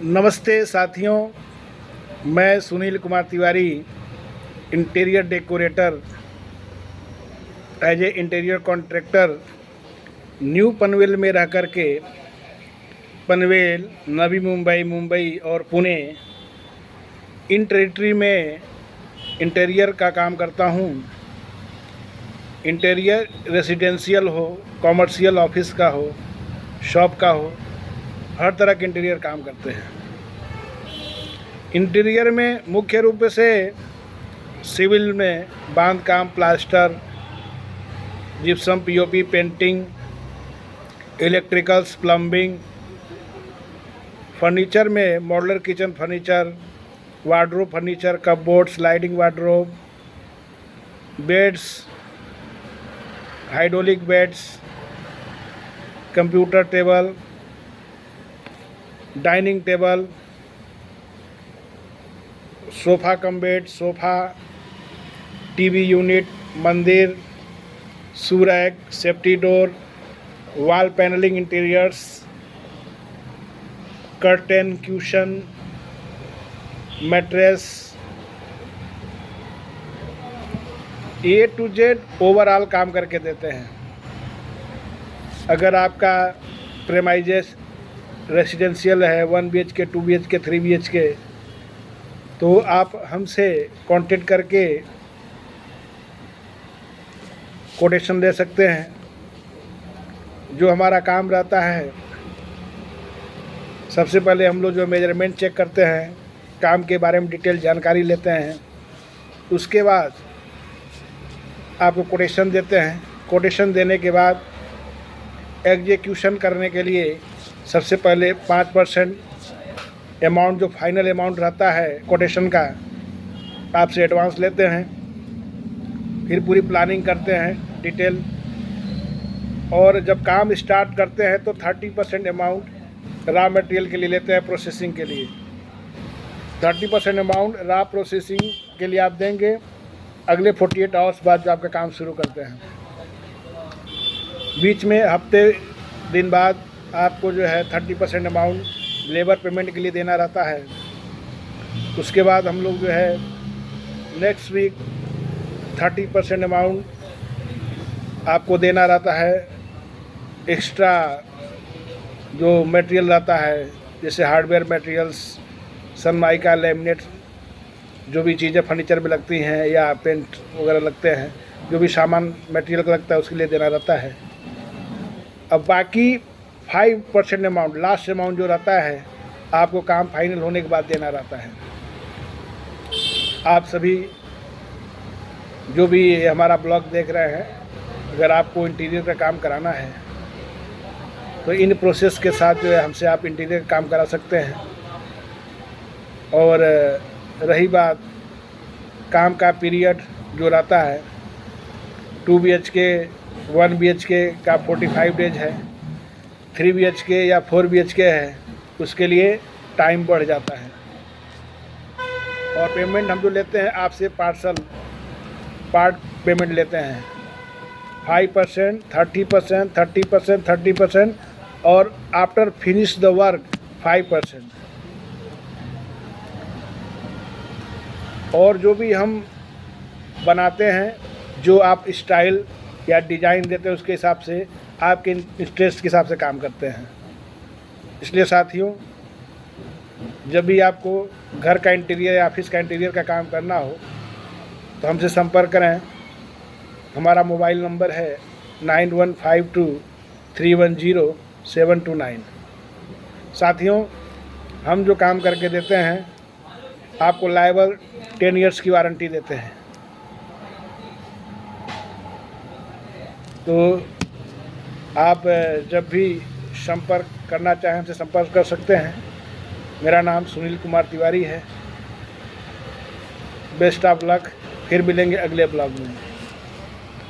नमस्ते साथियों, मैं Sunil Kumar Tiwari, interior decorator as a interior contractor new Panvel में रह कर के पनवेल, नवी मुंबई और पुणे इन टेरिटरी में इंटीरियर का काम करता हूँ। इंटीरियर रेसिडेंशियल हो, कॉमर्शियल ऑफिस का हो, शॉप का हो, हर तरह के इंटीरियर काम करते हैं। इंटीरियर में मुख्य रूप से सिविल में बांध काम, plaster, gypsum, POP, painting, electricals, plumbing. Furniture में modular kitchen furniture, wardrobe furniture, cupboard, sliding wardrobe, beds, hydraulic beds, computer table, dining table, sofa cum bed, sofa, TV unit, मंदिर, shoe rack, safety door, wall panelling interiors, curtain, cushion, mattress, A to Z overall काम करके देते हैं। अगर आपका प्रेमाइजेस residential है 1 BHK, 2 BHK, 3 BHK, तो आप हमसे कांटेक्ट करके कोटेशन ले सकते हैं। जो हमारा काम रहता है, सबसे पहले हम लोग जो मेजरमेंट चेक करते हैं, काम के बारे में डिटेल जानकारी लेते हैं, उसके बाद आपको कोटेशन देते हैं। कोटेशन देने के बाद एग्जीक्यूशन करने के लिए सबसे पहले 5% अमाउंट, जो फाइनल अमाउंट रहता है कोटेशन का, आपसे एडवांस लेते हैं। फिर पूरी प्लानिंग करते हैं डिटेल, और जब काम स्टार्ट करते हैं तो 30% अमाउंट रॉ मटेरियल के लिए लेते हैं, प्रोसेसिंग के लिए। 30% अमाउंट रॉ प्रोसेसिंग के लिए आप देंगे। अगले 48 आवर्स बाद जो आपका काम शुरू करते हैं, बीच में हफ्ते दिन बाद आपको जो है 30% अमाउंट लेबर पेमेंट के लिए देना रहता है। उसके बाद हम लोग जो है नेक्स्ट वीक 30% अमाउंट आपको देना रहता है। एक्स्ट्रा जो मटेरियल रहता है, जैसे हार्डवेयर मटेरियल्स, सनमाइका, लैमिनेट, जो भी चीज़ें फर्नीचर में लगती हैं या पेंट वगैरह लगते हैं, जो भी सामान मटेरियल का लगता है, उसके लिए देना रहता है। अब बाकी 5% अमाउंट, लास्ट अमाउंट जो रहता है, आपको काम फाइनल होने के बाद देना रहता है। आप सभी जो भी हमारा ब्लॉग देख रहे हैं, अगर आपको इंटीरियर का काम कराना है तो इन प्रोसेस के साथ जो है हमसे आप इंटीरियर काम करा सकते हैं। और रही बात काम का पीरियड जो रहता है, 2 BHK, 1 BHK का 45 डेज है, 3 BHK या 4 BHK है, उसके लिए टाइम बढ़ जाता है। और पेमेंट हम जो लेते हैं आपसे पार्ट पेमेंट लेते हैं, 5%, 30%, 30%, 30%, और आफ्टर फिनिश द वर्क 5%। और जो भी हम बनाते हैं, जो आप स्टाइल या डिज़ाइन देते हैं, उसके हिसाब से आपके इंटरेस्ट के हिसाब से काम करते हैं। इसलिए साथियों, जब भी आपको घर का इंटीरियर या ऑफिस का इंटीरियर का काम करना हो तो हमसे संपर्क करें। हमारा मोबाइल नंबर है 9152310729। साथियों, हम जो काम करके देते हैं, आपको लायबल 10 ईयर्स की वारंटी देते हैं। तो आप जब भी संपर्क करना चाहें हमसे संपर्क कर सकते हैं। मेरा नाम सुनील कुमार तिवारी है। Best of luck. फिर मिलेंगे अगले ब्लॉग में।